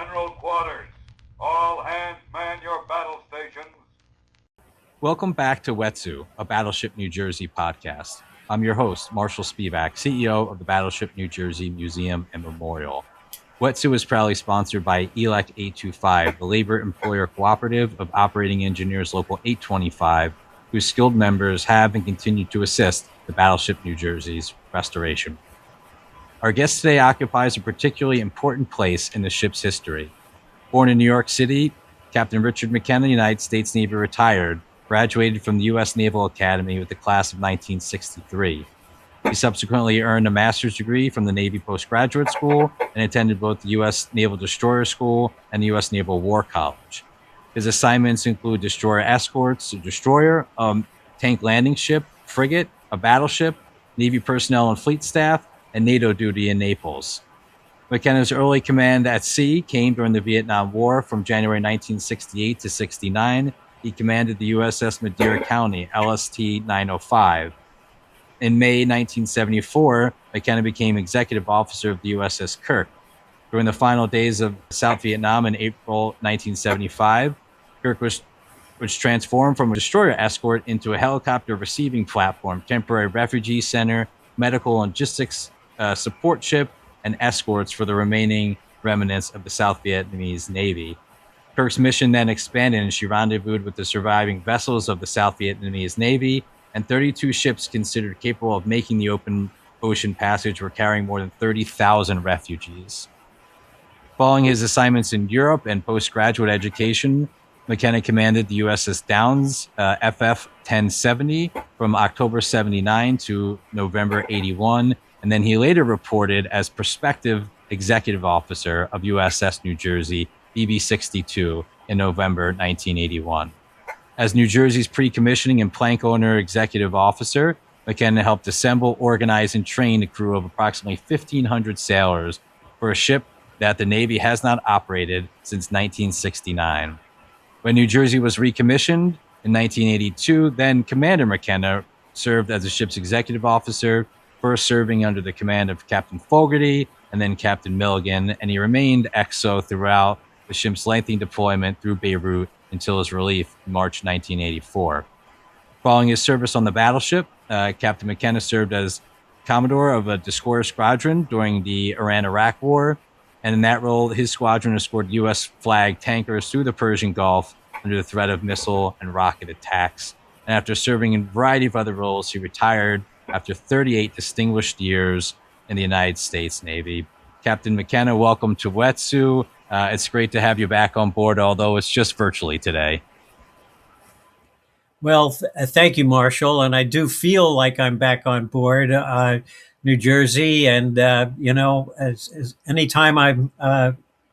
General quarters. All hands man your battle stations. Welcome back to WETSU, a Battleship New Jersey podcast. I'm your host, Marshall Spevak, CEO of the Battleship New Jersey Museum and Memorial. WETSU is proudly sponsored by ELEC 825, the Labor Employer Cooperative of Operating Engineers Local 825, whose skilled members have and continue to assist the Battleship New Jersey's restoration. Our guest today occupies a particularly important place in the ship's history. Born in New York City, Captain Richard McKenna, United States Navy retired, graduated from the U.S. Naval Academy with the class of 1963. He subsequently earned a master's degree from the Navy Postgraduate School and attended both the U.S. Naval Destroyer School and the U.S. Naval War College. His assignments include destroyer escorts, a destroyer, tank landing ship, frigate, a battleship, Navy personnel and fleet staff, and NATO duty in Naples. McKenna's early command at sea came during the Vietnam War. From January 1968 to 69, he commanded the USS Madera County, LST 905. In May 1974, McKenna became executive officer of the USS Kirk. During the final days of South Vietnam in April 1975, Kirk was transformed from a destroyer escort into a helicopter receiving platform, temporary refugee center, medical and logistics support ship, and escorts for the remaining remnants of the South Vietnamese Navy. Kirk's mission then expanded, and she rendezvoused with the surviving vessels of the South Vietnamese Navy, and 32 ships considered capable of making the open ocean passage were carrying more than 30,000 refugees. Following his assignments in Europe and postgraduate education, McKenna commanded the USS Downes FF 1070 from October 79 to November 81, and then he later reported as prospective executive officer of USS New Jersey BB 62 in November 1981. As New Jersey's pre-commissioning and plank owner executive officer, McKenna helped assemble, organize, and train a crew of approximately 1,500 sailors for a ship that the Navy has not operated since 1969. When New Jersey was recommissioned in 1982, then Commander McKenna served as the ship's executive officer, first serving under the command of Captain Fogarty and then Captain Milligan, and he remained XO throughout the ship's lengthy deployment through Beirut until his relief in March 1984. Following his service on the battleship, Captain McKenna served as Commodore of a destroyer squadron during the Iran-Iraq War, and in that role, his squadron escorted U.S.-flagged tankers through the Persian Gulf under the threat of missile and rocket attacks. And after serving in a variety of other roles, he retired after 38 distinguished years in the United States Navy. Captain McKenna, welcome to WETSU. It's great to have you back on board, although it's just virtually today. Well, thank you, Marshall. And I do feel like I'm back on board New Jersey. And, as anytime I'm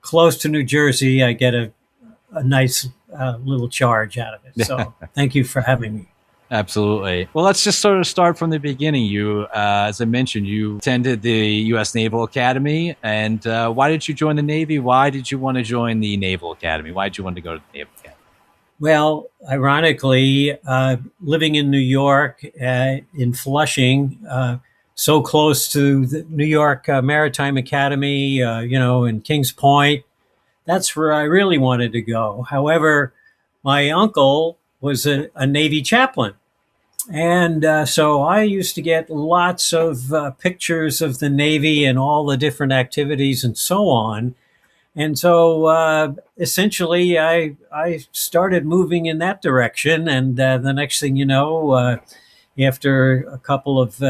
close to New Jersey, I get a nice little charge out of it. So thank you for having me. Absolutely. Well, let's just sort of start from the beginning. You, as I mentioned, you attended the U.S. Naval Academy. And why did you join the Navy? Why did you want to join the Naval Academy? Why did you want to go to the Naval Academy? Well, ironically, living in New York, in Flushing, so close to the New York Maritime Academy, in Kings Point, that's where I really wanted to go. However, my uncle was a Navy chaplain. And so I used to get lots of pictures of the Navy and all the different activities and so on. And so essentially I started moving in that direction. And the next thing you know, after a couple of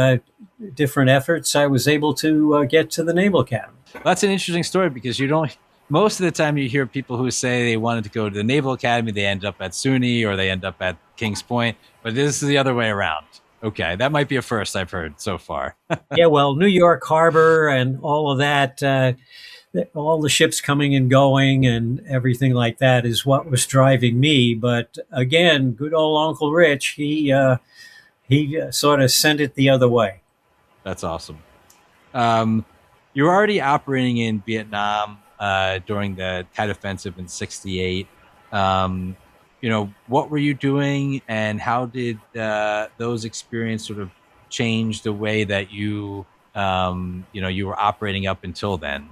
different efforts, I was able to get to the Naval Academy. That's an interesting story because most of the time you hear people who say they wanted to go to the Naval Academy, they end up at SUNY or they end up at Kings Point, but this is the other way around. Okay, that might be a first I've heard so far. Yeah, well, New York Harbor and all of that, all the ships coming and going and everything like that is what was driving me. But again, good old Uncle Rich, he sort of sent it the other way. That's awesome. You're already operating in Vietnam during the Tet Offensive in '68. What were you doing, and how did those experiences sort of change the way that you were operating up until then?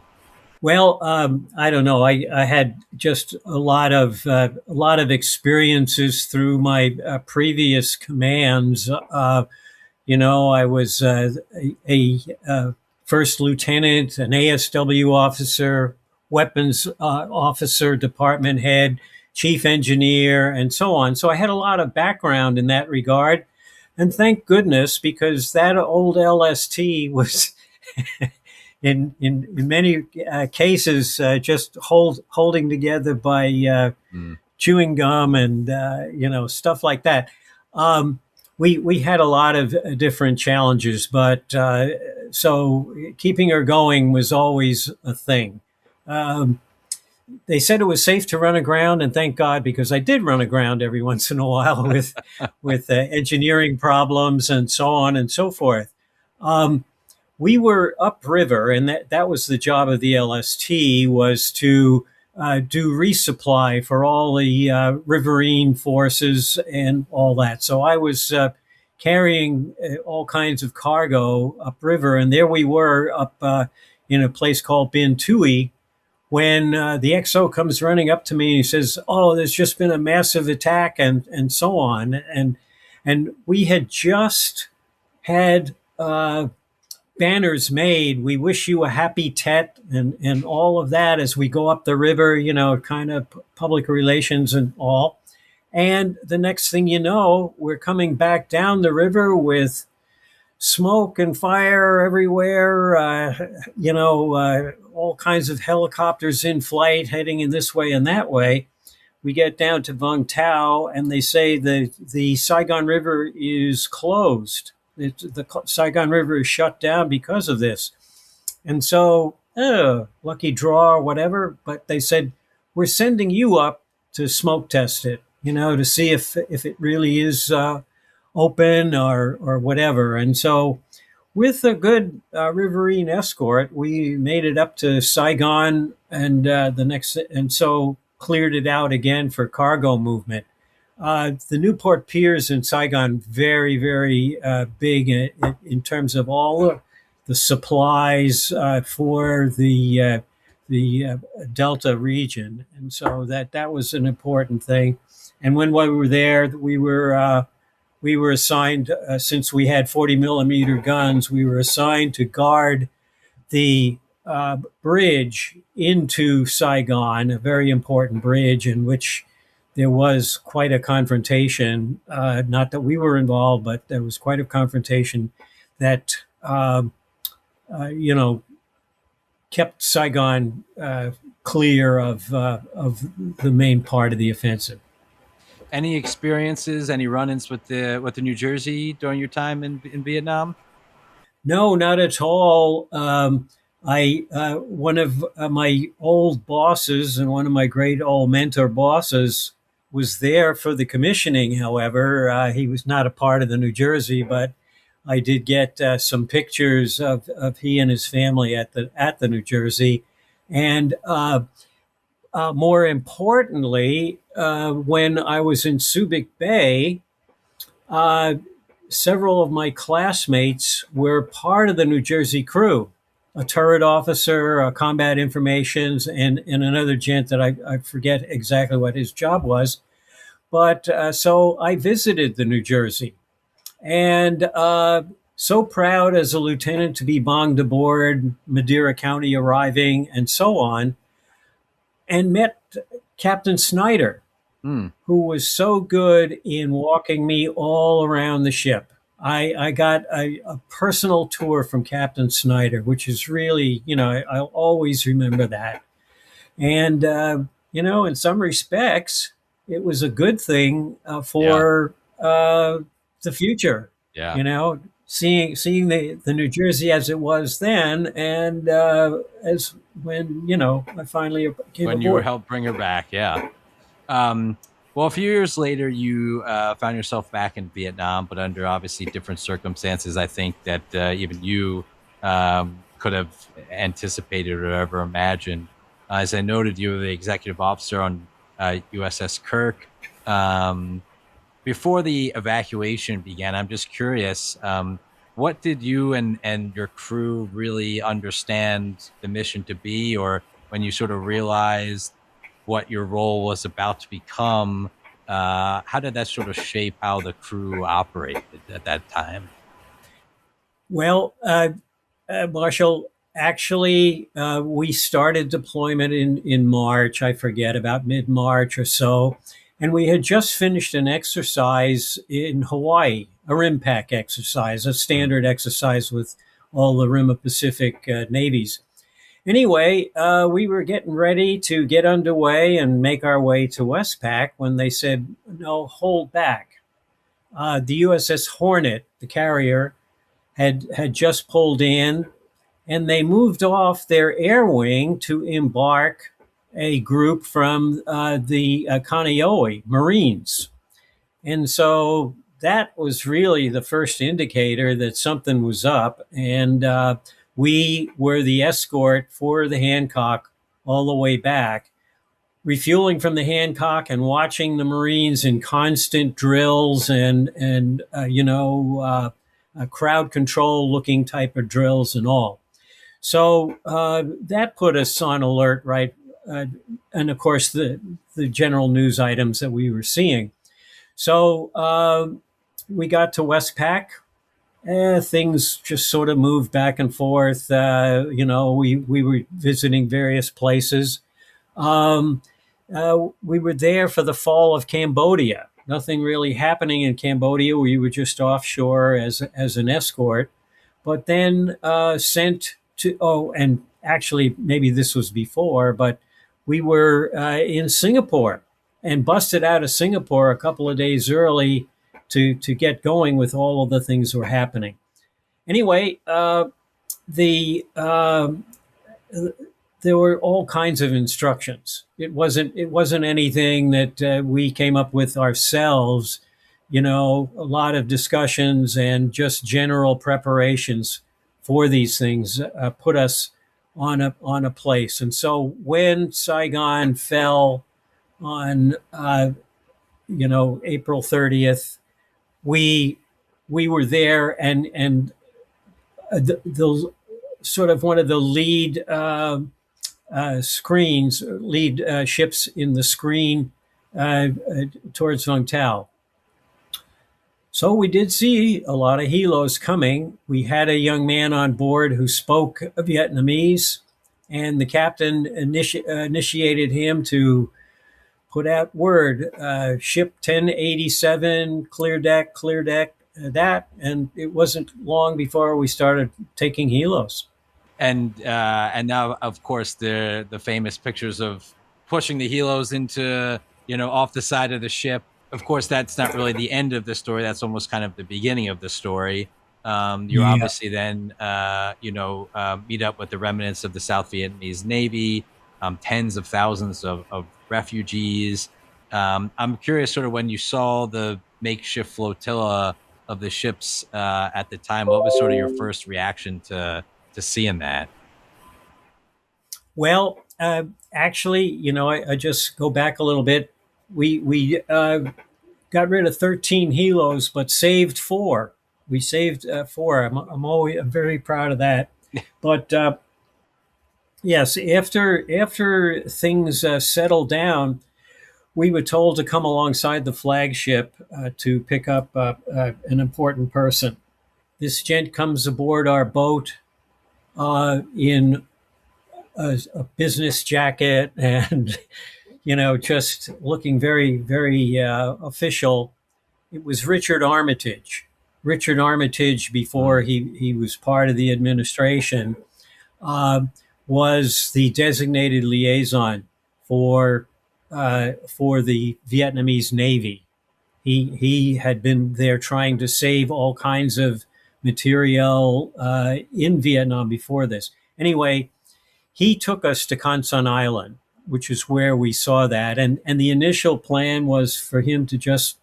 Well, I don't know. I had just a lot of experiences through my previous commands. I was a first lieutenant, an ASW officer, weapons officer, department head, chief engineer, and so on. So I had a lot of background in that regard. And thank goodness, because that old LST was, in many cases, just holding together by chewing gum and stuff like that. We had a lot of different challenges, but so keeping her going was always a thing. They said it was safe to run aground, and thank God, because I did run aground every once in a while with engineering problems and so on and so forth. We were upriver, and that was the job of the LST, was to do resupply for all the riverine forces and all that. So I was carrying all kinds of cargo upriver, and there we were up in a place called Bin Tui, when the XO comes running up to me and he says, "Oh, there's just been a massive attack," and so on. And we had just had banners made. "We wish you a happy Tet," and all of that as we go up the river, kind of public relations and all. And the next thing you know, we're coming back down the river with smoke and fire everywhere, all kinds of helicopters in flight heading in this way and that way. We get down to Vung Tau, and they say the Saigon River is closed. The Saigon River is shut down because of this. And so, lucky draw or whatever, but they said, "We're sending you up to smoke test it, to see if it really is open or whatever." And so with a good riverine escort, we made it up to Saigon and so cleared it out again for cargo movement. The Newport Piers in Saigon, very, very big in terms of all the supplies for the Delta region. And so that was an important thing. And when we were there, we were assigned, since we had 40 millimeter guns, we were assigned to guard the bridge into Saigon, a very important bridge in which there was quite a confrontation. Not that we were involved, but there was quite a confrontation that, kept Saigon clear of the main part of the offensive. Any experiences, any run-ins with the New Jersey during your time in Vietnam? No, not at all. One of my old bosses and one of my great old mentor bosses was there for the commissioning. However, he was not a part of the New Jersey, but I did get some pictures of he and his family at the New Jersey. And more importantly, when I was in Subic Bay, several of my classmates were part of the New Jersey crew, a turret officer, a combat informations, and another gent that I forget exactly what his job was. But so I visited the New Jersey, and so proud as a lieutenant to be bonged aboard, Madeira County arriving, and so on, and met Captain Snyder, who was so good in walking me all around the ship. I got a personal tour from Captain Snyder, which is really, I'll always remember that. And, in some respects, it was a good thing for the future. Yeah. Seeing the New Jersey as it was then, and as when I finally came When aboard. you were helped bring her back, yeah. Well, a few years later, you found yourself back in Vietnam, but under obviously different circumstances. I think that even you could have anticipated or ever imagined. As I noted, you were the executive officer on USS Kirk. Before the evacuation began, I'm just curious, what did you and your crew really understand the mission to be, or when you sort of realized what your role was about to become? How did that sort of shape how the crew operated at that time? Well, Marshall, actually, we started deployment in March, I forget, about mid-March or so. And we had just finished an exercise in Hawaii, a RIMPAC exercise, a standard exercise with all the Rim of Pacific navies. Anyway, we were getting ready to get underway and make our way to Westpac when they said, no, hold back. The USS Hornet, the carrier, had just pulled in, and they moved off their air wing to embark a group from the Kaneohe Marines. And so that was really the first indicator that something was up. And we were the escort for the Hancock all the way back, refueling from the Hancock and watching the Marines in constant drills and crowd control looking type of drills and all. So that put us on alert, right? And of course, the general news items that we were seeing. So we got to Westpac. Things just sort of moved back and forth. We were visiting various places. We were there for the fall of Cambodia. Nothing really happening in Cambodia. We were just offshore as an escort, but then sent to, and actually maybe this was before, but we were in Singapore and busted out of Singapore a couple of days early to get going with all of the things that were happening. Anyway, there were all kinds of instructions. It wasn't anything that we came up with ourselves. A lot of discussions and just general preparations for these things put us on a place. And so when Saigon fell on April 30th, we were there, and the sort of one of the lead ships in the screen towards Vung Tau. So we did see a lot of helos coming. We had a young man on board who spoke Vietnamese, and the captain initiated him to put out word, ship 1087, clear deck, that. And it wasn't long before we started taking helos. And now, of course, the famous pictures of pushing the helos into, off the side of the ship. Of course, that's not really the end of the story. That's almost kind of the beginning of the story. Obviously then, meet up with the remnants of the South Vietnamese Navy, tens of thousands of refugees. I'm curious, sort of, when you saw the makeshift flotilla of the ships at the time, what was sort of your first reaction to seeing that? Well, actually, I just go back a little bit. We got rid of 13 helos, but saved 4. We saved 4. I'm very proud of that. But yes, after things settled down, we were told to come alongside the flagship to pick up an important person. This gent comes aboard our boat in a business jacket and just looking very, very official. It was Richard Armitage. Richard Armitage, before he was part of the administration, was the designated liaison for the Vietnamese Navy. He had been there trying to save all kinds of material in Vietnam before this. Anyway, he took us to Con Son Island, which is where we saw that. And the initial plan was for him to just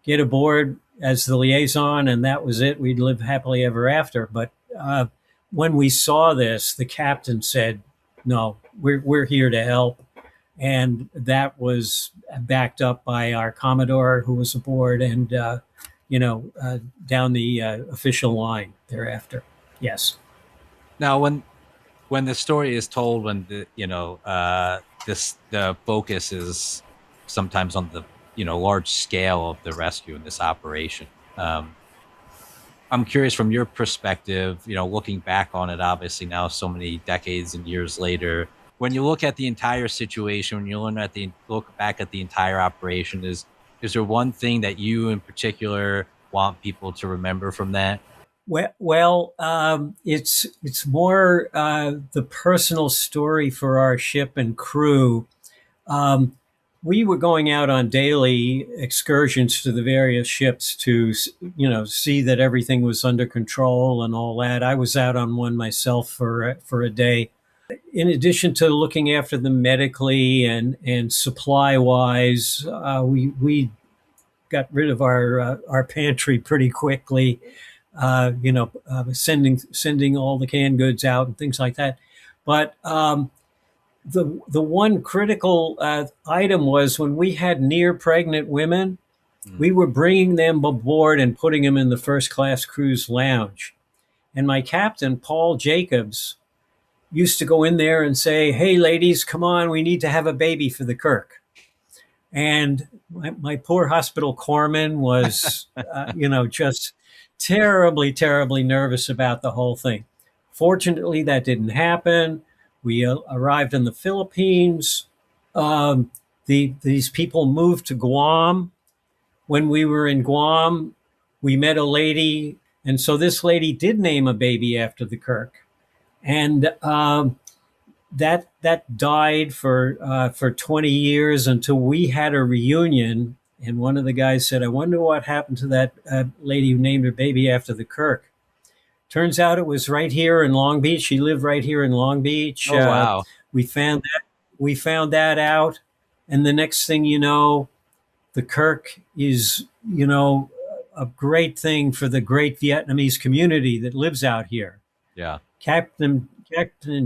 get aboard as the liaison, and that was it. We'd live happily ever after. But when we saw this, the captain said, no, we're here to help. And that was backed up by our Commodore who was aboard and, down the official line thereafter. Yes. Now, when when the story is told, when the focus is sometimes on the large scale of the rescue in this operation. I'm curious from your perspective, looking back on it, obviously now so many decades and years later, when you look at the entire situation, when you look back at the entire operation, is there one thing that you in particular want people to remember from that? It's more the personal story for our ship and crew. Um, we were going out on daily excursions to the various ships to, see that everything was under control and all that. I was out on one myself for a day. In addition to looking after them medically and supply wise, we got rid of our pantry pretty quickly. Sending all the canned goods out and things like that. But the one critical item was when we had near pregnant women, we were bringing them aboard and putting them in the first class cruise lounge. And my captain, Paul Jacobs, used to go in there and say, "Hey, ladies, come on, we need to have a baby for the Kirk." And my poor hospital corpsman was, just terribly, terribly nervous about the whole thing. Fortunately, that didn't happen. We arrived in the Philippines. These people moved to Guam. When we were in Guam, we met a lady, and so this lady did name a baby after the Kirk, and that died for 20 years until we had a reunion. And one of the guys said, "I wonder what happened to that lady who named her baby after the Kirk." Turns out it was right here in Long Beach. She lived right here in Long Beach. Oh, wow. We found that out, and the next thing you know, the Kirk is a great thing for the great Vietnamese community that lives out here. Yeah. Captain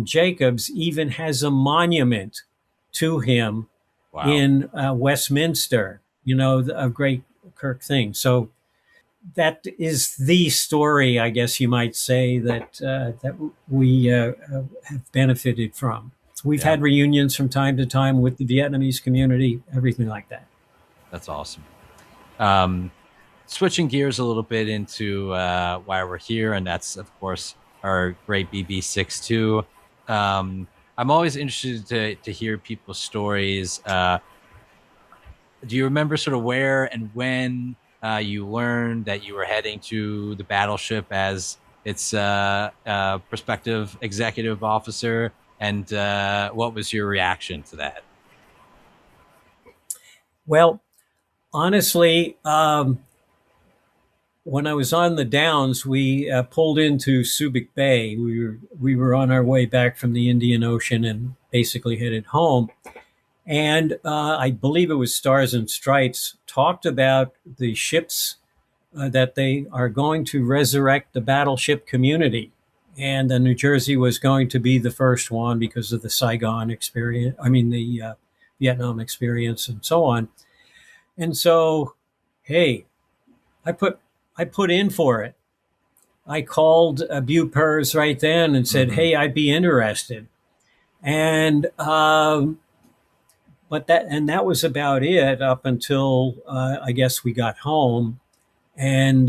Jacobs even has a monument to him in Westminster. A great Kirk thing. So that is the story, I guess you might say, that we have benefited from. We've had reunions from time to time with the Vietnamese community, everything like that. That's awesome. Switching gears a little bit into why we're here, and that's, of course, our great BB-62. I'm always interested to hear people's stories. Do you remember sort of where and when you learned that you were heading to the battleship as its prospective executive officer, and what was your reaction to that? Well, honestly, when I was on the Downs, we pulled into Subic Bay. We were on our way back from the Indian Ocean and basically headed home. And I believe it was Stars and Stripes talked about the ships that they are going to resurrect the battleship community. And New Jersey was going to be the first one because of the Saigon experience. The Vietnam experience and so on. And so, hey, I put in for it. I called Bupers right then and said, "Hey, I'd be interested." And that was about it up until I guess we got home, and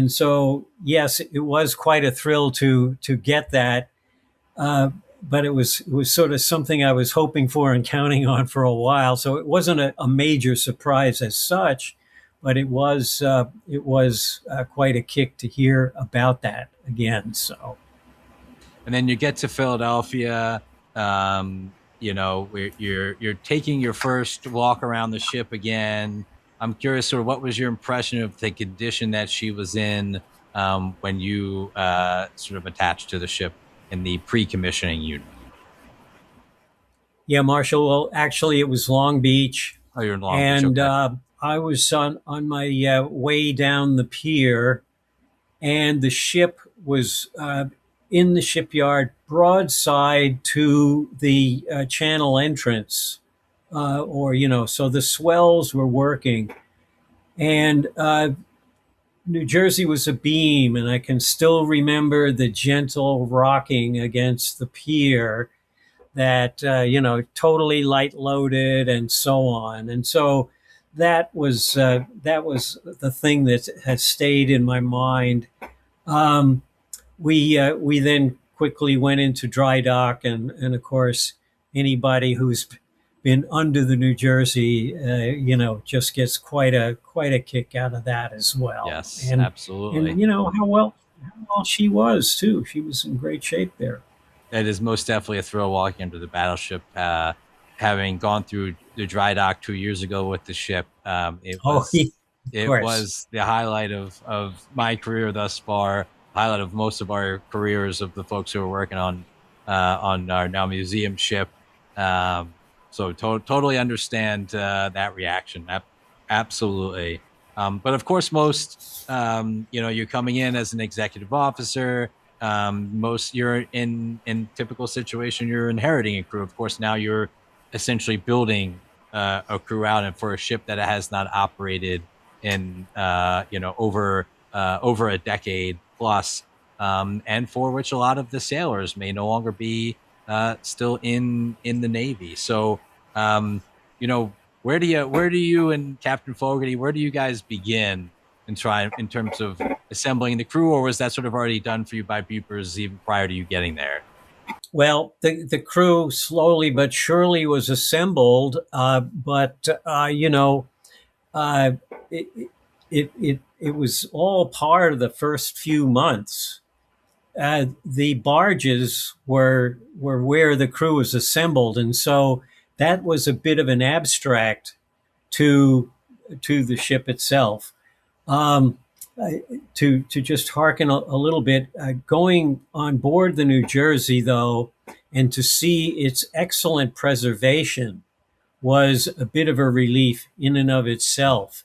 so yes, it was quite a thrill to get that, but it was sort of something I was hoping for and counting on for a while. So it wasn't a major surprise as such, but it was quite a kick to hear about that again. So, and then you get to Philadelphia. You're taking your first walk around the ship again. I'm curious, sort of, what was your impression of the condition that she was in when you sort of attached to the ship in the pre-commissioning unit? Yeah, Marshall. Well, actually, it was Long Beach. Oh, you're in Long Beach. Okay. I was on my way down the pier, and the ship was in the shipyard, broadside to the channel entrance, so the swells were working. And New Jersey was a beam, and I can still remember the gentle rocking against the pier that, totally light loaded and so on. And so that was the thing that has stayed in my mind. We then quickly went into dry dock, and of course, anybody who's been under the New Jersey, just gets quite a kick out of that as well. Yes, And absolutely. how well she was too. She was in great shape there. It is most definitely a thrill walking under the battleship. Having gone through the dry dock 2 years ago with the ship, Oh, yeah, of it course. was the highlight of my career thus far. Highlight of most of our careers of the folks who are working on our now museum ship. So totally understand that reaction. Absolutely. But of course, most you're coming in as an executive officer. Most you're in typical situation, you're inheriting a crew. Of course, now you're essentially building a crew out, and for a ship that has not operated in over a decade plus, and for which a lot of the sailors may no longer be still in the Navy. So, where do you and Captain Fogarty, where do you guys begin in terms of assembling the crew, or was that sort of already done for you by Bupers even prior to you getting there? Well, the crew slowly but surely was assembled, but uh, it, it was all part of the first few months. The barges were where the crew was assembled, and so that was a bit of an abstract to the ship itself. Um, to just hearken a little bit, going on board the New Jersey, though, and to see its excellent preservation was a bit of a relief in and of itself.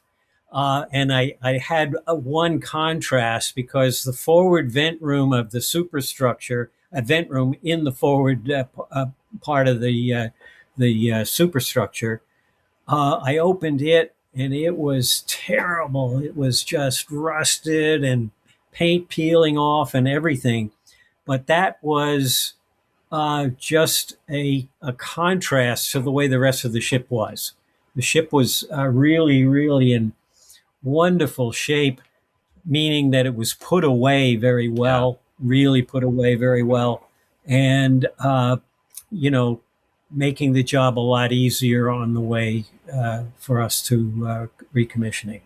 And I had one contrast because the forward vent room of the superstructure, a vent room in the forward part of the superstructure, I opened it and it was terrible. It was just rusted and paint peeling off and everything. But that was just a contrast to the way the rest of the ship was. The ship was really, really in wonderful shape, meaning that it was put away very Yeah, well, really put away very well, and you know, making the job a lot easier on the way for us to recommissioning.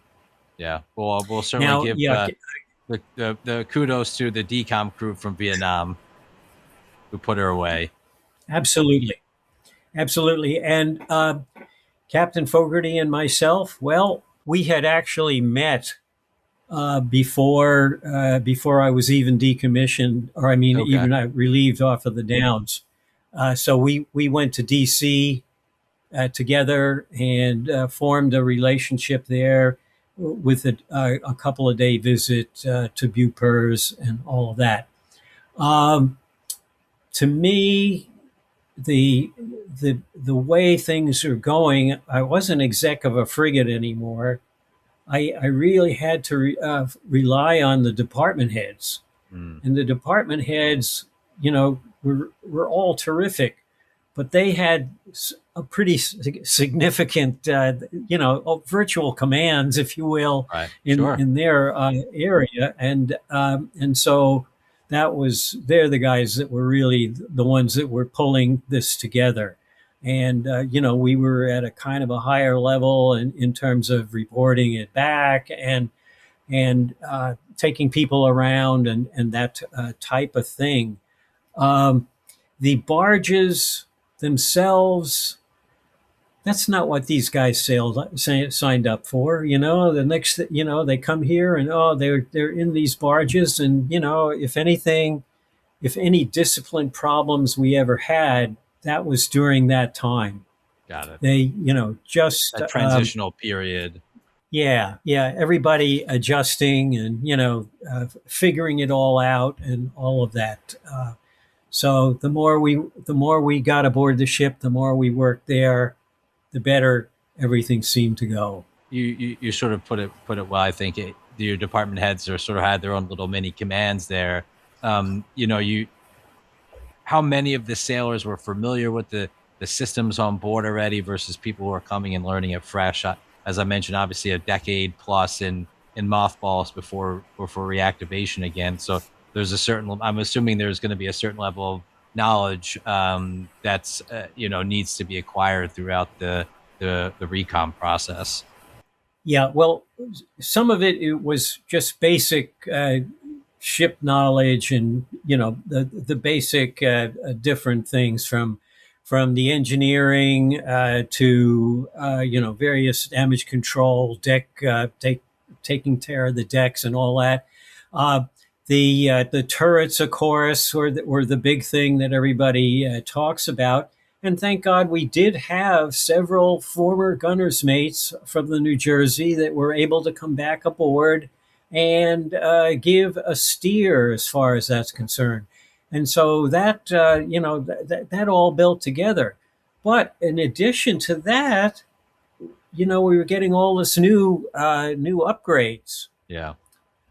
yeah. Well, we'll certainly Now, give yeah, the kudos to the decom crew from Vietnam who put her away. absolutely, absolutely, and Captain Fogarty and myself, well, we had actually met before I was even decommissioned, or I mean, Okay. even relieved off of the Downs. So we went to D.C. Together and formed a relationship there with a couple of day visit to Bupers and all of that. Um, to me, the the way things are going, I wasn't exec of a frigate anymore. I really had to rely on the department heads, Mm, and the department heads, were all terrific, but they had a pretty significant, virtual commands, if you will, right. in Sure. in their area, and so they're the guys that were really the ones that were pulling this together. And we were at a kind of a higher level in terms of reporting it back and taking people around and that type of thing. Um, the barges themselves, that's not what these guys signed up for. The next, they come here and they're in these barges, and if anything, if any discipline problems we ever had, that was during that time. Got it. They, just That transitional period. yeah, everybody adjusting and figuring it all out and all of that. So the more we got aboard the ship, the more we worked there, the better everything seemed to go. you sort of put it well. I think your department heads are sort of had their own little mini commands there. You how many of the sailors were familiar with the systems on board already versus people who are coming and learning it fresh. As I mentioned, obviously a decade plus in mothballs before reactivation again. So there's a certain. I'm assuming there's going to be a certain level of knowledge that's needs to be acquired throughout the recon process. Yeah, well, some of it was just basic ship knowledge, and the basic different things from the engineering to various damage control, taking care of the decks and all that. The turrets, of course, were the big thing that everybody talks about. And thank God we did have several former gunner's mates from the New Jersey that were able to come back aboard and give a steer as far as that's concerned. And so that, that all built together. But in addition to that, we were getting all this new upgrades. Yeah.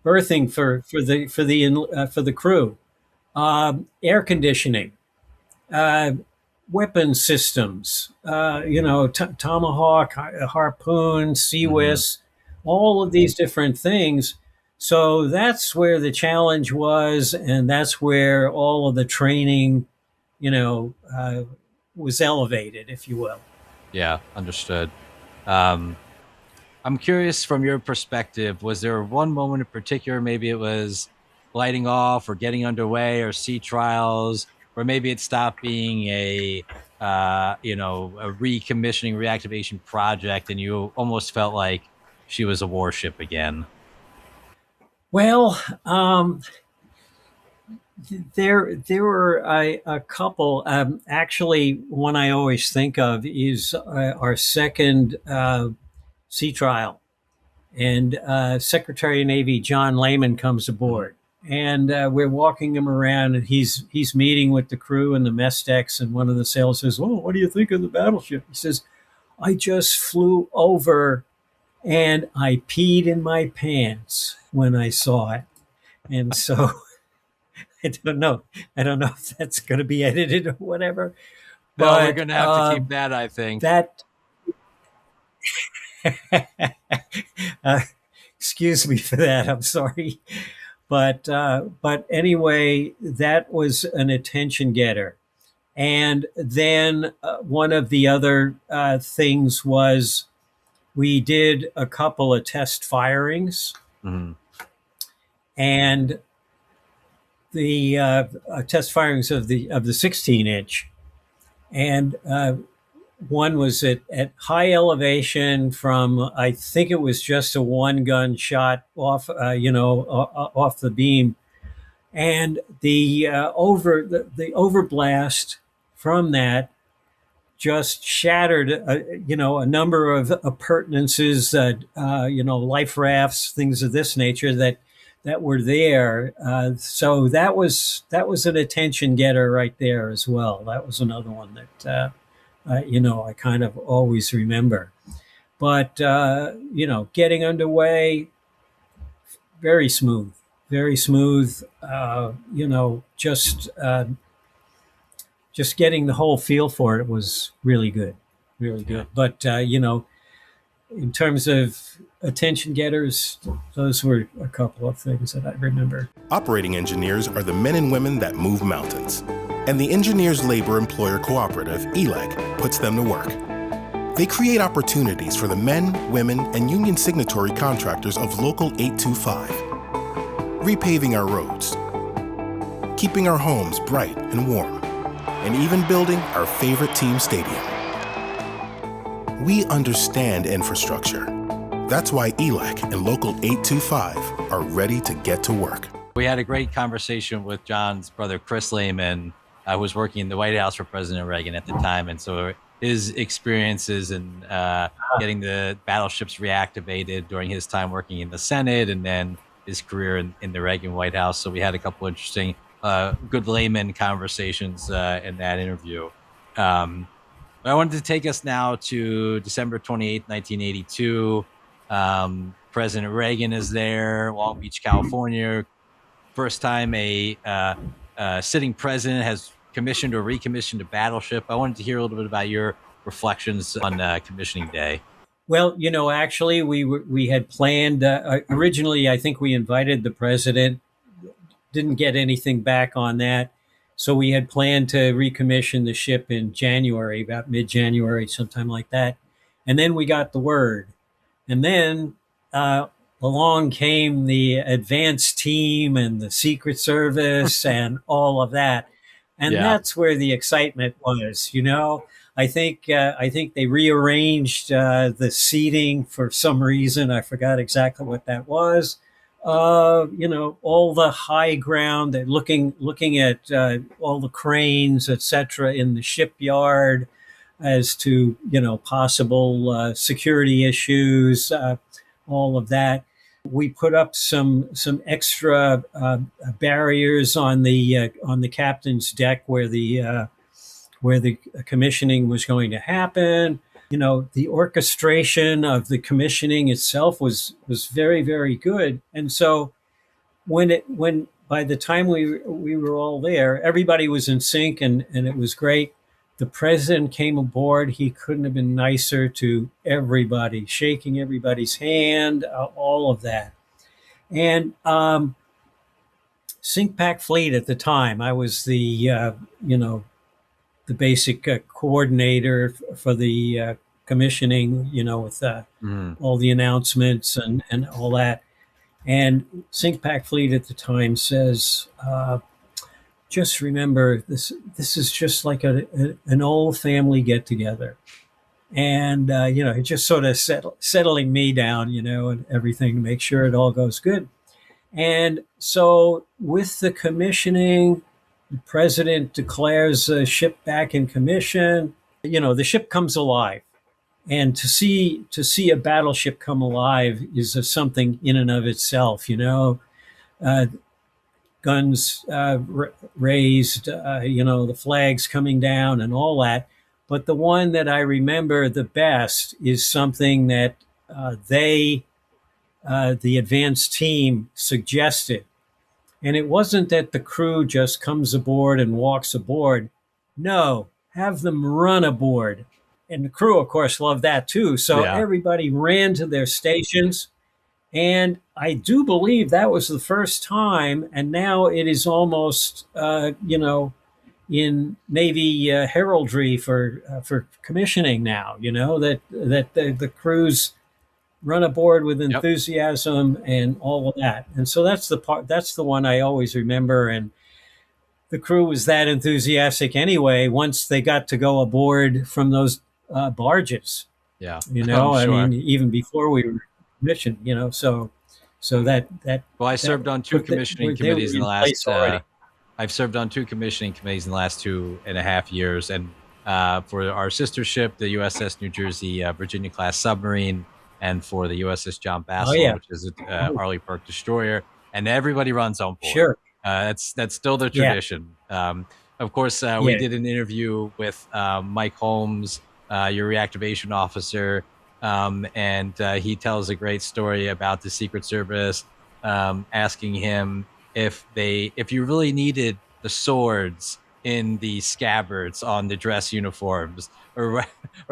Berthing for the crew, air conditioning, weapon systems, tomahawk, harpoon, CWIS, all of these different things. So that's where the challenge was, and that's where all of the training, was elevated, if you will. Yeah, understood. I'm curious from your perspective, was there one moment in particular, maybe it was lighting off or getting underway or sea trials, or maybe it stopped being a recommissioning, reactivation project, and you almost felt like she was a warship again? Well, there were a couple. Actually, one I always think of is our second sea trial, and Secretary of Navy John Lehman comes aboard, and we're walking him around, and he's meeting with the crew and the mess decks, and one of the sailors says, "Oh, what do you think of the battleship?" He says, "I just flew over, and I peed in my pants when I saw it." And so I don't know if that's going to be edited or whatever. But we're going to have to keep that, I think. That. Excuse me for that. I'm sorry, but anyway, that was an attention getter. And then one of the other things was we did a couple of test firings, and the test firings of the 16-inch, and one was at high elevation from, I think it was just a one gun shot off, off the beam, and the overblast from that just shattered, a number of appurtenances, life rafts, things of this nature that were there. So that was an attention getter right there as well. That was another one that. I kind of always remember. But, getting underway, very smooth, just getting the whole feel for it was really good, really good. But, in terms of attention getters, those were a couple of things that I remember. Operating engineers are the men and women that move mountains. And the Engineers Labor Employer Cooperative, ELEC, puts them to work. They create opportunities for the men, women, and union signatory contractors of Local 825. Repaving our roads, keeping our homes bright and warm, and even building our favorite team stadium. We understand infrastructure. That's why ELEC and Local 825 are ready to get to work. We had a great conversation with John's brother, Chris Lehman. I was working in the White House for President Reagan at the time, and so his experiences in getting the battleships reactivated during his time working in the Senate, and then his career in the Reagan White House. So we had a couple interesting, good layman conversations in that interview. I wanted to take us now to December 28th, 1982. President Reagan is there, Long Beach, California. First time a sitting president has commissioned or recommissioned a battleship. I wanted to hear a little bit about your reflections on commissioning day. Well, actually, we had planned originally. I think we invited the president. Didn't get anything back on that, so we had planned to recommission the ship in January, about mid-January, sometime like that. And then we got the word, and then along came the advance team and the Secret Service and all of that, and that's where the excitement was. I think they rearranged the seating for some reason. I forgot exactly what that was. All the high ground, looking at all the cranes, etc., in the shipyard, as to possible security issues, all of that. We put up some extra barriers on the captain's deck where the commissioning was going to happen. The orchestration of the commissioning itself was very, very good. And so when by the time we were all there, everybody was in sync, and it was great. The president came aboard. He couldn't have been nicer to everybody, shaking everybody's hand, all of that. And CAPT fleet at the time, I was the basic coordinator for the commissioning, with all the announcements and all that. And CAPT fleet at the time says, just remember, this is just like an old family get together. And, it just sort of settling me down, and everything to make sure it all goes good. And so with the commissioning, the president declares the ship back in commission. The ship comes alive. And to see a battleship come alive is something in and of itself, guns raised, the flags coming down and all that. But the one that I remember the best is something that the advanced team suggested. And it wasn't that the crew just comes aboard and walks aboard. No, have them run aboard. And the crew, of course, loved that too. So everybody ran to their stations. And I do believe that was the first time. And now it is almost, in Navy heraldry for commissioning now, that the crews run aboard with enthusiasm and all of that. And so that's the one I always remember. And the crew was that enthusiastic anyway, once they got to go aboard from those barges. Yeah. Sure. I mean, even before we were commissioned, so that. Well, I served on two commissioning committees in the last, I've served on two commissioning committees in the last 2.5 years. And for our sister ship, the USS New Jersey Virginia class submarine, and for the USS John Bassel, which is a Harley Perk destroyer, and everybody runs on board. Sure, that's still the tradition. Of course, we did an interview with Mike Holmes, your reactivation officer, and he tells a great story about the Secret Service asking him if you really needed the swords in the scabbards on the dress uniforms, or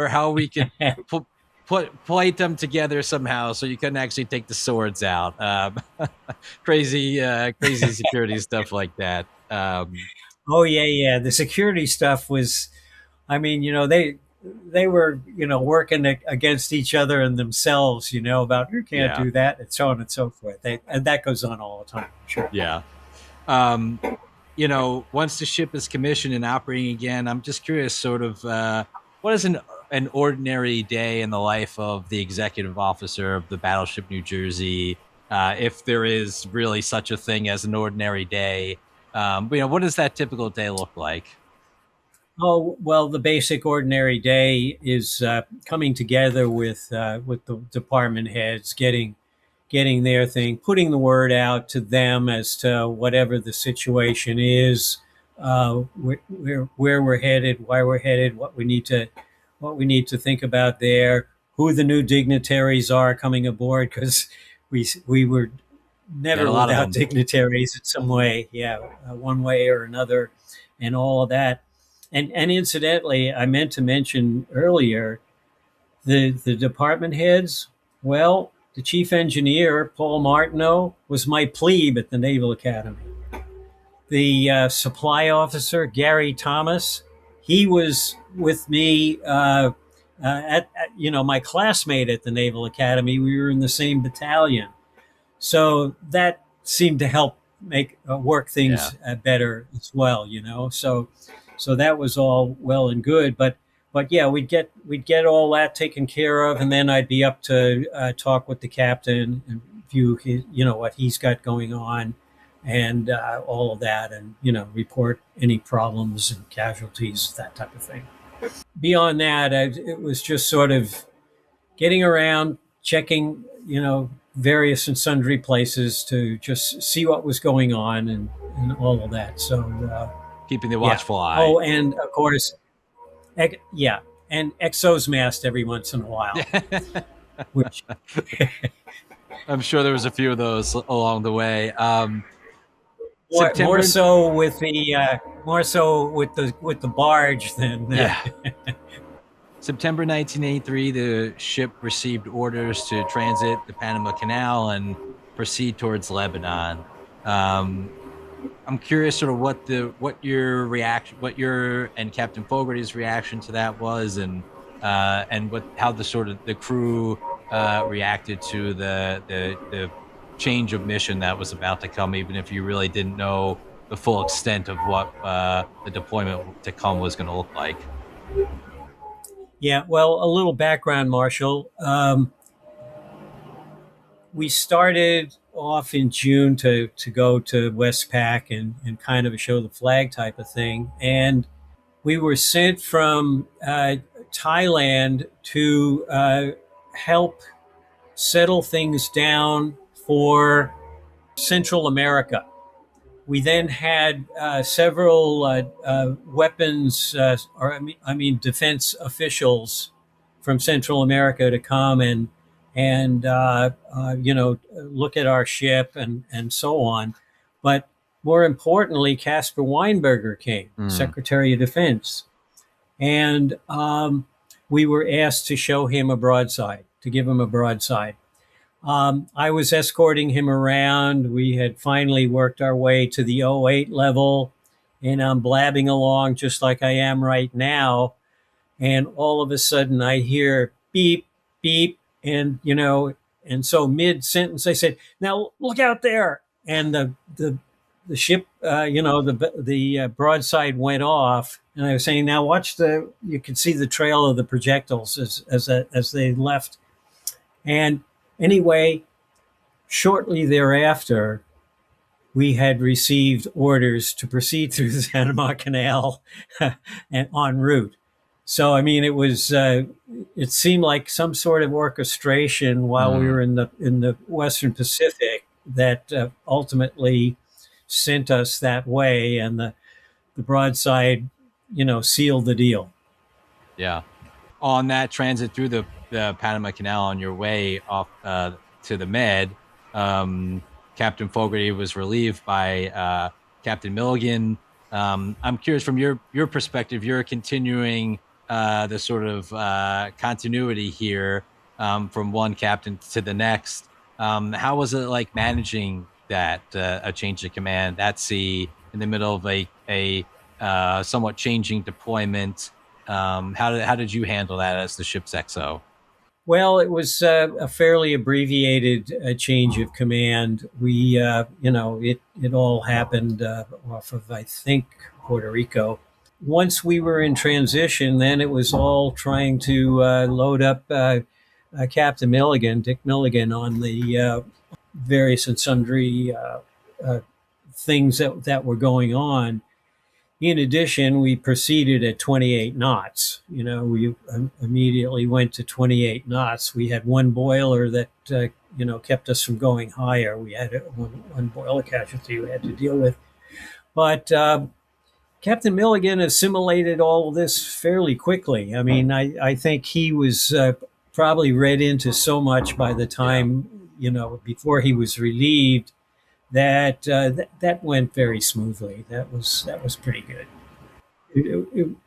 how we could plate them together somehow so you couldn't actually take the swords out. Crazy security stuff like that. The security stuff was, I mean, they were, working against each other and themselves, about you can't do that, and so on and so forth. And that goes on all the time. Sure. Yeah. Once the ship is commissioned and operating again, I'm just curious, sort of, what is an ordinary day in the life of the executive officer of the Battleship New Jersey, if there is really such a thing as an ordinary day? What does that typical day look like? Oh, well, the basic ordinary day is coming together with the department heads, getting their thing, putting the word out to them as to whatever the situation is, where we're headed, why we're headed, what we need to think about there, who the new dignitaries are coming aboard, because we were never Got a lot of without them. dignitaries in some way, one way or another, and all of that. And incidentally, I meant to mention earlier, the department heads. Well, the chief engineer, Paul Martineau, was my plebe at the Naval Academy. The supply officer, Gary Thomas, he was with me at my classmate at the Naval Academy. We were in the same battalion. So that seemed to help make work things better as well, So that was all well and good, but yeah, we'd get all that taken care of, and then I'd be up to talk with the captain and view his, what he's got going on, and all of that, and report any problems and casualties, that type of thing. Beyond that, it was just sort of getting around, checking, various and sundry places to just see what was going on, and all of that. So keeping the watchful eye. Oh, and of course, and XO's masked every once in a while. Which I'm sure there was a few of those along the way. More so with the barge than September 1983, the ship received orders to transit the Panama Canal and proceed towards Lebanon. I'm curious, sort of what your and Captain Fogarty's reaction to that was, and how the crew reacted to the change of mission that was about to come, even if you really didn't know the full extent of what the deployment to come was going to look like. Yeah, well, a little background, Marshall. We started off in June to go to Westpac and kind of a show the flag type of thing. And we were sent from Thailand to help settle things down for Central America. We then had several weapons, defense officials from Central America to come and look at our ship and so on. But more importantly, Caspar Weinberger came, Secretary of Defense, and we were asked to show him a broadside, to give him a broadside. I was escorting him around. We had finally worked our way to the 08 level, and I'm blabbing along just like I am right now. And all of a sudden I hear beep, beep. And, and so mid-sentence I said, "Now look out there." And the ship, the broadside went off. And I was saying, "Now watch you could see the trail of the projectiles as they left." And anyway, shortly thereafter, we had received orders to proceed through the Panama Canal and en route. So, it was, it seemed like some sort of orchestration while we were in the Western Pacific that ultimately sent us that way, and the broadside, sealed the deal. Yeah. On that transit through the Panama Canal on your way off to the Med, Captain Fogarty was relieved by Captain Milligan. I'm curious, from your perspective, you're continuing the sort of continuity here from one captain to the next. How was it like managing that a change of command at sea in the middle of a somewhat changing deployment? How did you handle that as the ship's XO? Well, it was a fairly abbreviated change of command. We, it all happened off of, I think, Puerto Rico. Once we were in transition, then it was all trying to load up Captain Milligan, Dick Milligan, on the various and sundry things that were going on. In addition, we proceeded at 28 knots. We immediately went to 28 knots. We had one boiler that, kept us from going higher. We had one boiler casualty we had to deal with. But Captain Milligan assimilated all of this fairly quickly. I think he was probably read into so much by the time, before he was relieved, that that went very smoothly. That was pretty good.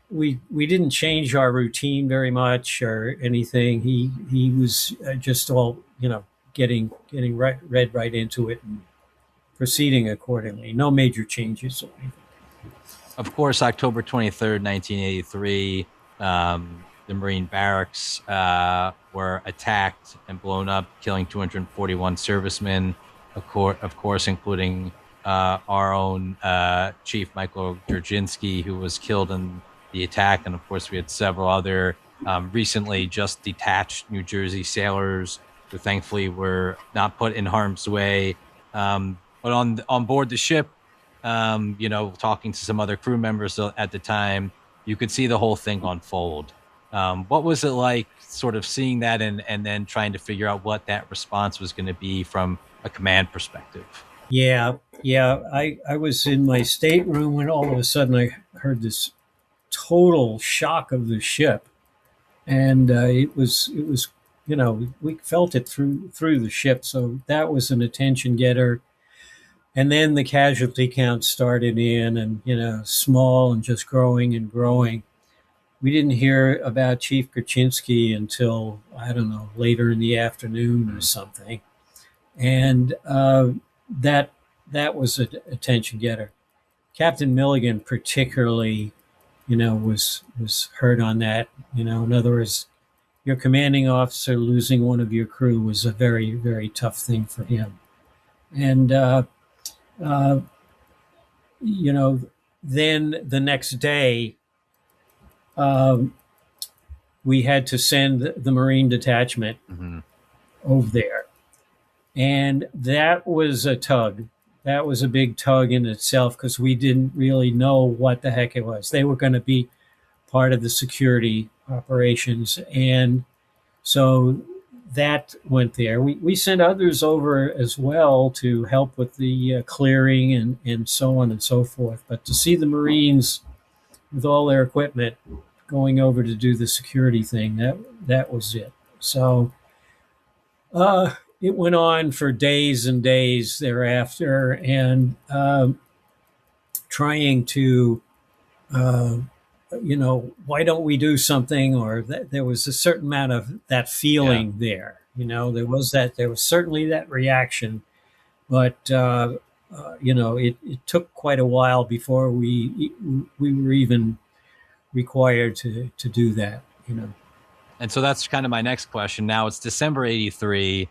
We didn't change our routine very much or anything. He was just all getting read right into it and proceeding accordingly. No major changes or anything. Of course, October 23rd, 1983, the Marine barracks were attacked and blown up, killing 241 servicemen, of course, including our own Chief Michael Dzerzhinsky, who was killed in the attack. And of course, we had several other recently just detached New Jersey sailors who thankfully were not put in harm's way. But on board the ship, talking to some other crew members at the time, you could see the whole thing unfold. What was it like sort of seeing that and then trying to figure out what that response was going to be from a command perspective? Yeah. I was in my stateroom when all of a sudden I heard this total shock of the ship. And it was we felt it through the ship. So that was an attention getter. And then the casualty count started in and, small and just growing and growing. We didn't hear about Chief Kerchinsky until, I don't know, later in the afternoon or something. And that was an attention getter. Captain Milligan particularly, was hurt on that. In other words, your commanding officer losing one of your crew was a very, very tough thing for him. And, then the next day, we had to send the Marine detachment over there. And that was a tug. That was a big tug in itself because we didn't really know what the heck it was. They were going to be part of the security operations. And so that went there. We sent others over as well to help with the clearing and so on and so forth. But to see the Marines with all their equipment going over to do the security thing, that was it. So it went on for days and days thereafter, and trying to, why don't we do something? Or there was a certain amount of that feeling there. There was certainly that reaction, but it took quite a while before we were even required to do that. And so that's kind of my next question. Now it's December 83.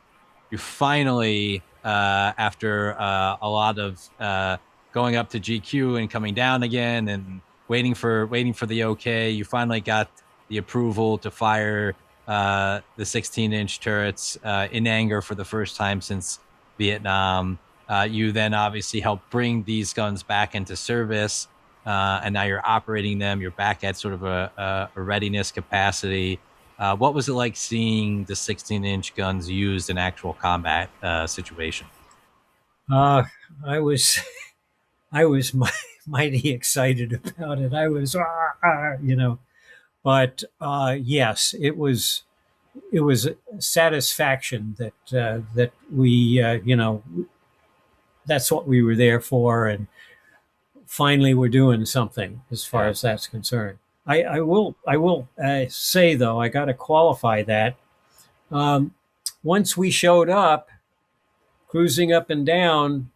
You finally, after a lot of going up to GQ and coming down again and waiting for the okay, you finally got the approval to fire the 16-inch turrets in anger for the first time since Vietnam. You then obviously helped bring these guns back into service, and now you're operating them. You're back at sort of a readiness capacity. What was it like seeing the 16-inch guns used in actual combat situation? I was mighty excited about it. I was, but yes, it was a satisfaction that we, that's what we were there for, and finally we're doing something as far as that's concerned. I will say, though, I got to qualify that. Once we showed up, cruising up and down,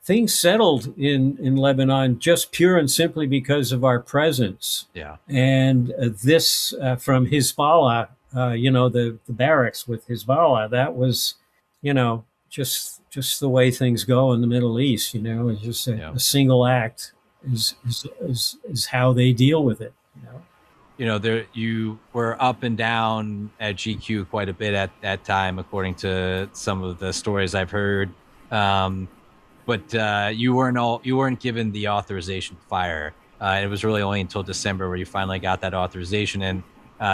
things settled in Lebanon just pure and simply because of our presence. Yeah. And this from Hezbollah, the barracks with Hezbollah, that was, just the way things go in the Middle East. It's just a single act. Is how they deal with it. There you were up and down at GQ quite a bit at that time, according to some of the stories I've heard. But you weren't given the authorization to fire. It was really only until December where you finally got that authorization. And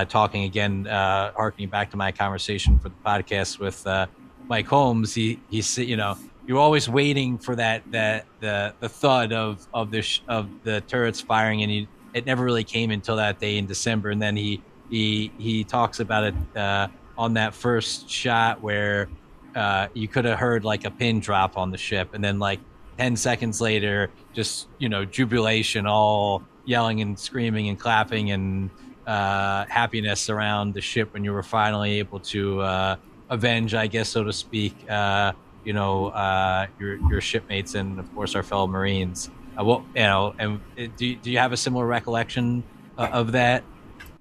talking again, harkening back to my conversation for the podcast with Mike Holmes, he said, you're always waiting for the thud of the turrets firing, and it never really came until that day in December. And then he he talks about it on that first shot where you could have heard like a pin drop on the ship, and then like 10 seconds later, just jubilation, all yelling and screaming and clapping and happiness around the ship when you were finally able to avenge, I guess, so to speak, your shipmates and of course our fellow Marines. And do you have a similar recollection of that?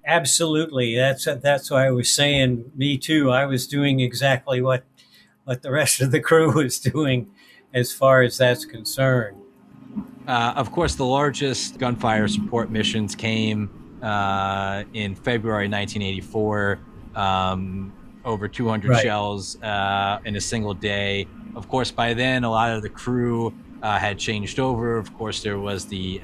Absolutely. That's why I was saying, me too. I was doing exactly what the rest of the crew was doing as far as that's concerned. Of course, the largest gunfire support missions came in February 1984, over 200 Right. shells in a single day. Of course, by then, a lot of the crew had changed over. Of course, there was the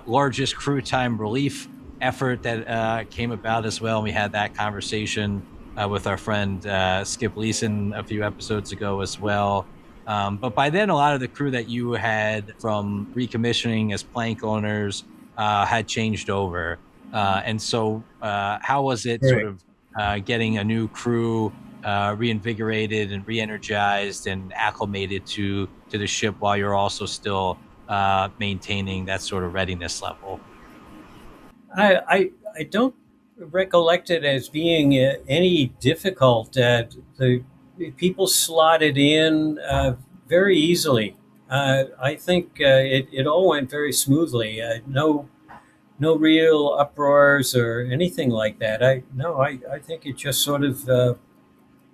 largest crew time relief effort that came about as well. We had that conversation with our friend Skip Leeson a few episodes ago as well. But by then, a lot of the crew that you had from recommissioning as plank owners had changed over. And so how was it Right. sort of getting a new crew reinvigorated and re-energized and acclimated to the ship while you're also still maintaining that sort of readiness level? I don't recollect it as being any difficult. The people slotted in very easily. I think it all went very smoothly. No real uproars or anything like that. I think it just sort of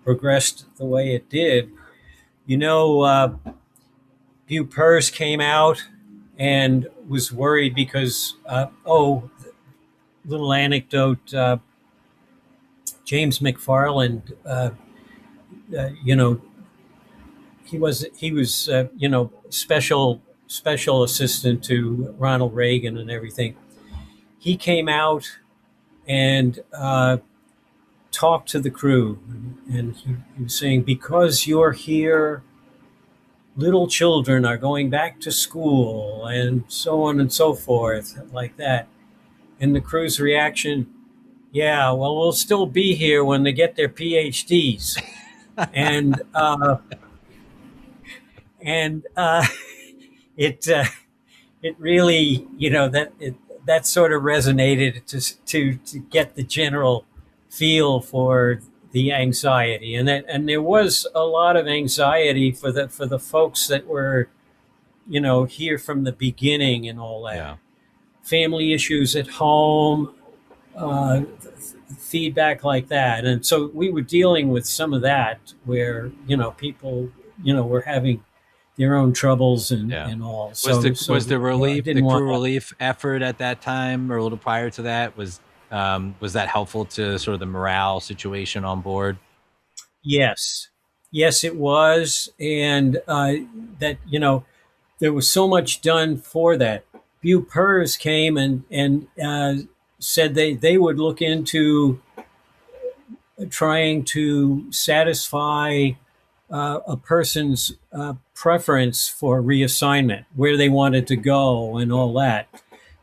progressed the way it did. Bupers came out and was worried because little anecdote. James McFarland, he was special assistant to Ronald Reagan and everything. He came out and talked to the crew, and he was saying, because you're here, little children are going back to school, and so on and so forth, like that. And the crew's reaction, yeah, well, we'll still be here when they get their PhDs. and it really, that sort of resonated to get the general feel for the anxiety, and there was a lot of anxiety for the folks that were, here from the beginning and all that. Yeah. Family issues at home, feedback like that, and so we were dealing with some of that where people were having their own troubles and all. Was the crew relief effort at that time or a little prior to that was that helpful to sort of the morale situation on board? Yes, it was, and that there was so much done for that. Bupers came and said they would look into trying to satisfy a person's preference for reassignment, where they wanted to go and all that.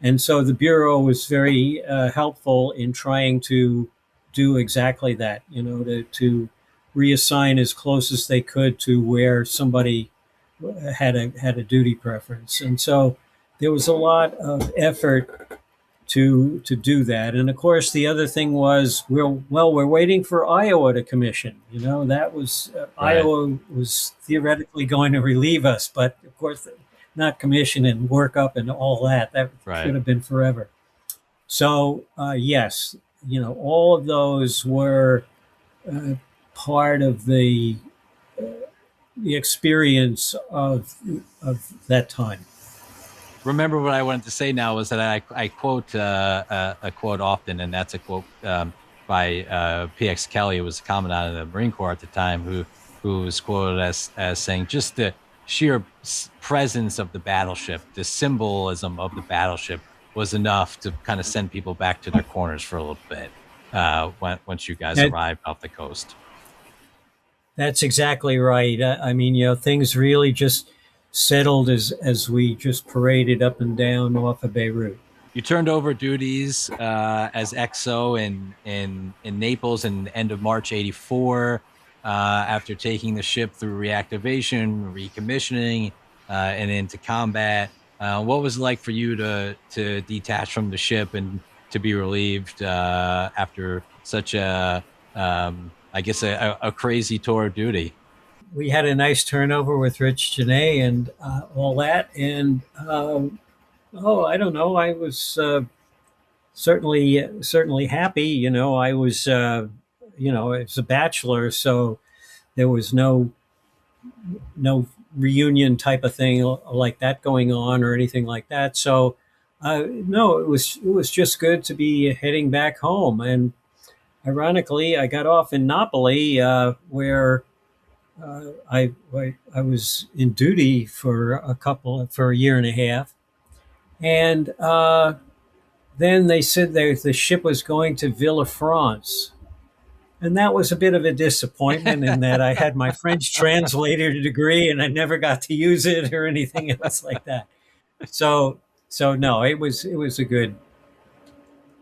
And so the Bureau was very helpful in trying to do exactly that, to reassign as close as they could to where somebody had a duty preference. And so there was a lot of effort to do that. And of course, the other thing was, we're waiting for Iowa to commission. That was Right. Iowa was theoretically going to relieve us, but of course, not commission and work up and all that. That Right. should have been forever. So yes, all of those were part of the experience of that time. Remember what I wanted to say now was that I quote a quote often, and that's a quote by P.X. Kelly, who was a commandant of the Marine Corps at the time, who was quoted as saying, just the sheer presence of the battleship, the symbolism of the battleship was enough to kind of send people back to their corners for a little bit once you guys arrived off the coast. That's exactly right. I mean, things really just settled as we just paraded up and down off of Beirut. You turned over duties as XO in Naples in the end of March '84. After taking the ship through reactivation, recommissioning, and into combat. What was it like for you to detach from the ship and to be relieved after such I guess, a crazy tour of duty? We had a nice turnover with Rich Janae and all that. And oh, I don't know. I was certainly happy. I was it's a bachelor, so there was no reunion type of thing like that going on or anything like that. So no, it was just good to be heading back home. And ironically, I got off in Napoli, where I was in duty for a year and a half, and then they said the ship was going to Villafrance, and that was a bit of a disappointment in that I had my French translator degree and I never got to use it or anything else like that. So no, it was a good,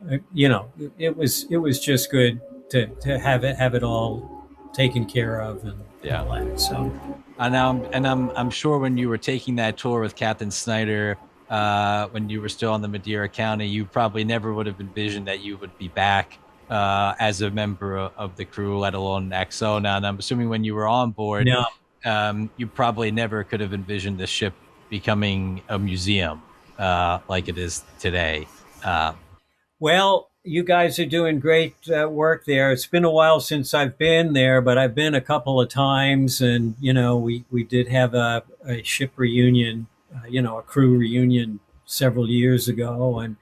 it was just good to have it all taken care of and Yeah. all that. So. And I'm sure when you were taking that tour with Captain Snyder, when you were still on the Madeira County, you probably never would have envisioned that you would be back as a member of the crew, let alone XO. Now, and I'm assuming when you were on board, No. you probably never could have envisioned the ship becoming a museum like it is today. Well, you guys are doing great work there. It's been a while since I've been there, but I've been a couple of times, and we did have a ship reunion, a crew reunion several years ago, and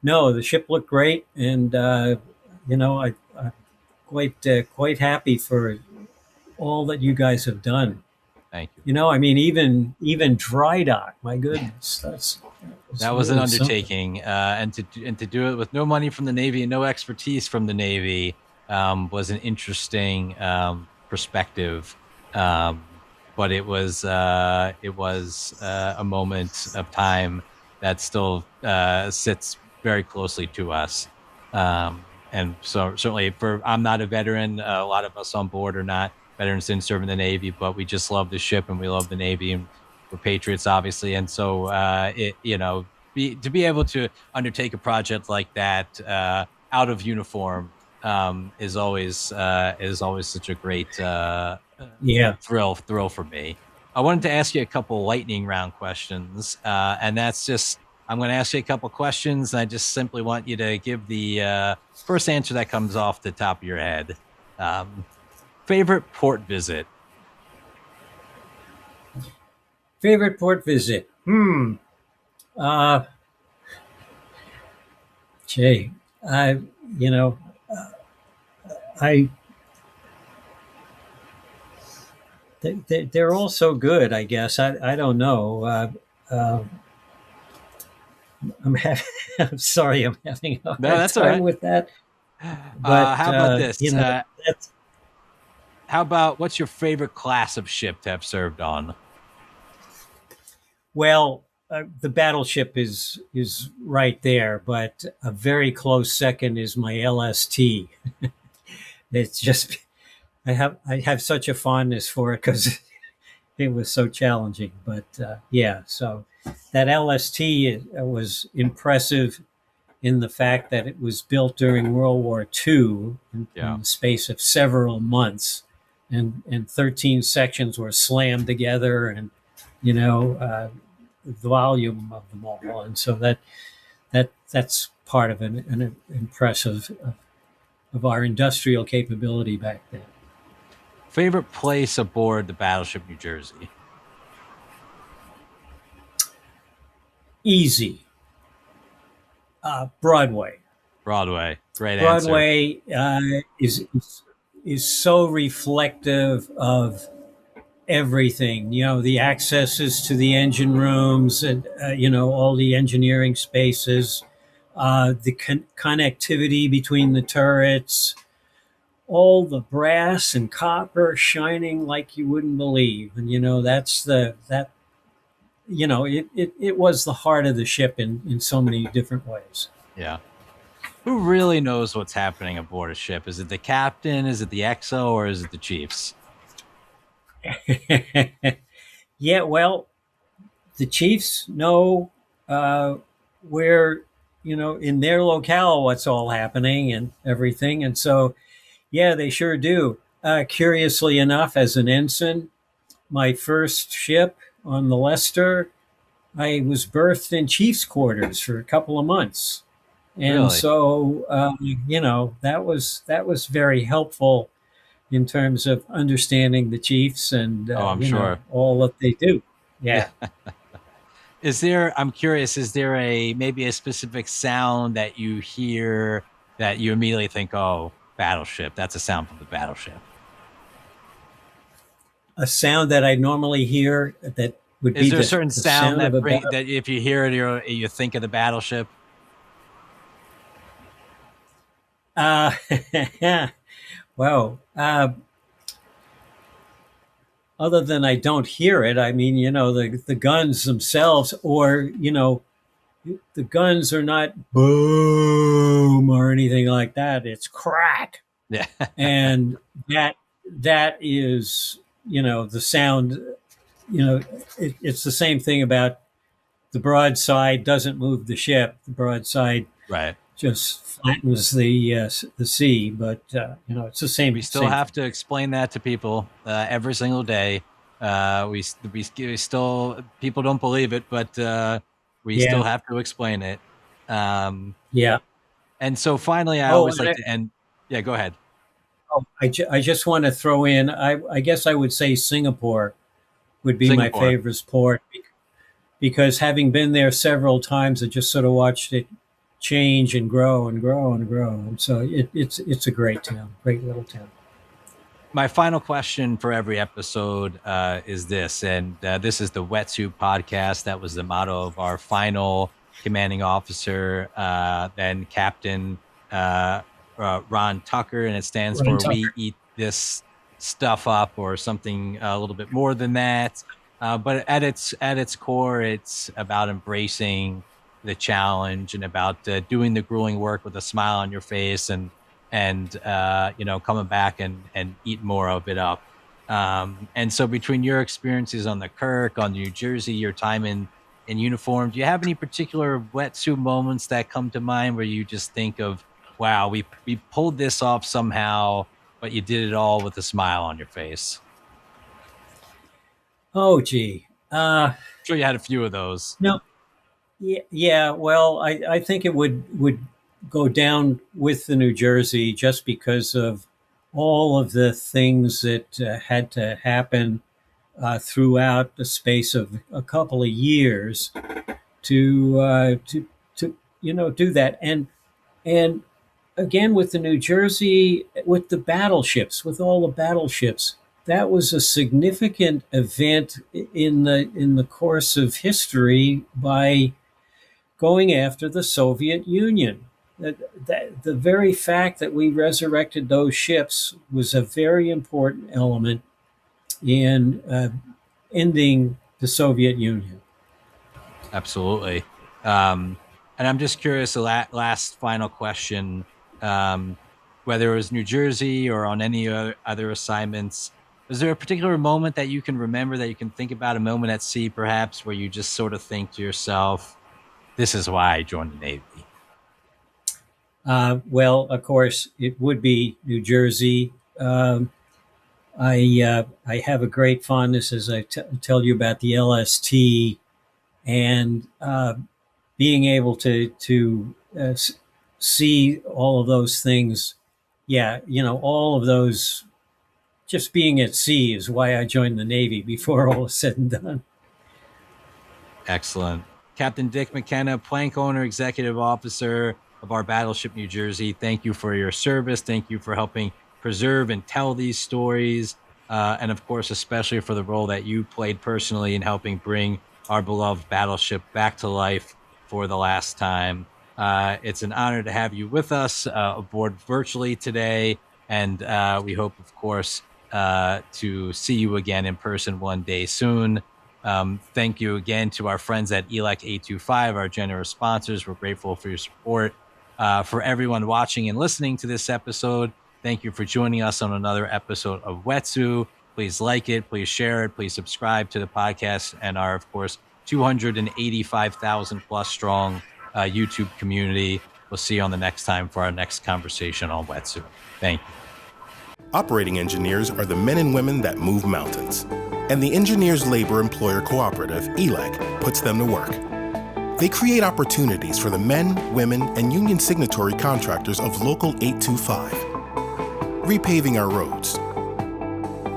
no, the ship looked great, and I'm quite happy for all that you guys have done. Thank you. I mean, even dry dock. My goodness, That was an really something. undertaking, and to do it with no money from the Navy and no expertise from the Navy was an interesting perspective. But it was a moment of time that still sits very closely to us. And so certainly, I'm not a veteran. A lot of us on board are not veterans, didn't serve in the Navy, but we just love the ship and we love the Navy, and we're patriots, obviously. And so, to be able to undertake a project like that out of uniform is always such a great Yeah. thrill for me. I wanted to ask you a couple lightning round questions, and that's just I'm going to ask you a couple questions, and I just simply want you to give the first answer that comes off the top of your head. Favorite port visit? Favorite port visit? Uh, Gee, I, you know, I, they're all so good, I guess. I don't know. I'm having, I'm sorry, I'm having a hard No, that's all time right. with that. But, How about this? that's, How about what's your favorite class of ship to have served on? well, the battleship is right there, but a very close second is my LST. It's just I have such a fondness for it because it was so challenging. But yeah, so that LST was impressive in the fact that it was built during World War II Yeah. in the space of several months, and 13 sections were slammed together, and the volume of them all, and so that's part of an impressive of our industrial capability back then. Favorite place aboard the Battleship New Jersey? Easy. Broadway. Broadway. Great answer. Broadway is so reflective of everything. The accesses to the engine rooms and all the engineering spaces, the connectivity between the turrets, all the brass and copper shining like you wouldn't believe. And that's it was the heart of the ship in so many different ways. Yeah. Who really knows what's happening aboard a ship? Is it the captain? Is it the XO? Or is it the chiefs? Yeah, well, the chiefs know where, in their locale, what's all happening and everything. And so, yeah, they sure do. Curiously enough, as an ensign, my first ship on the Leicester, I was berthed in chief's quarters for a couple of months. And Really? so, that was very helpful in terms of understanding the chiefs and, Oh, I'm sure. all that they do. Yeah. I'm curious, is there maybe a specific sound that you hear that you immediately think, oh, battleship, that's a sound from the battleship? A sound that I normally hear that would be Is there a certain sound of that if you hear it, you think of the battleship? Well, other than I don't hear it, I mean, the guns themselves, or, the guns are not boom or anything like that. It's crack. Yeah. And that is, the sound, it's the same thing about the broadside doesn't move the ship. The broadside Right. just flattens the sea, but it's the same. We still have to explain that to people every single day. We still, people don't believe it, but we still have to explain it. Yeah. And so finally, I always like to end. Yeah, go ahead. Oh, I just want to throw in, I guess I would say Singapore would be my favorite port, because having been there several times, I just sort of watched it change and grow and grow and grow. And so it's a great town, great little town. My final question for every episode is this, and this is the WETSU podcast. That was the motto of our final commanding officer, then Captain Ron Tucker, and it stands for "We Eat This Stuff Up," or something a little bit more than that. But at its core, it's about embracing the challenge and about doing the grueling work with a smile on your face, and coming back and eat more of it up. And so between your experiences on the Kirk, on New Jersey, your time in uniform, do you have any particular WETSU moments that come to mind where you just think of, wow, we pulled this off somehow, but you did it all with a smile on your face? Oh, gee. I'm sure you had a few of those. No. Yeah. Well, I think it would go down with the New Jersey, just because of all of the things that had to happen throughout the space of a couple of years to do that. And again, with the New Jersey, with the battleships, with all the battleships, that was a significant event in the course of history by going after the Soviet Union. The very fact that we resurrected those ships was a very important element in ending the Soviet Union. Absolutely. And I'm just curious, the last final question, whether it was New Jersey or on any other assignments, is there a particular moment that you can remember, that you can think about, a moment at sea perhaps, where you just sort of think to yourself, this is why I joined the Navy? Well, of course, it would be New Jersey. I have a great fondness, as I tell you, about the LST, and being able to see all of those things. Yeah, all of those. Just being at sea is why I joined the Navy, before all is said and done. Excellent. Captain Dick McKenna, plank owner, executive officer of our Battleship New Jersey, thank you for your service. Thank you for helping preserve and tell these stories. And of course, especially for the role that you played personally in helping bring our beloved battleship back to life for the last time. It's an honor to have you with us aboard virtually today. And we hope, of course, to see you again in person one day soon. Thank you again to our friends at ELEC 825, our generous sponsors. We're grateful for your support. For everyone watching and listening to this episode, thank you for joining us on another episode of WETSU. Please like it, please share it, please subscribe to the podcast and our, of course, 285,000 plus strong YouTube community. We'll see you on the next time for our next conversation on WETSU. Thank you. Operating engineers are the men and women that move mountains. And the Engineers Labor Employer Cooperative, ELEC, puts them to work. They create opportunities for the men, women, and union signatory contractors of Local 825. Repaving our roads,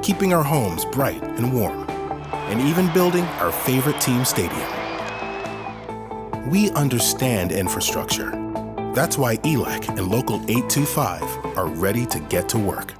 keeping our homes bright and warm, and even building our favorite team stadium. We understand infrastructure. That's why ELEC and Local 825 are ready to get to work.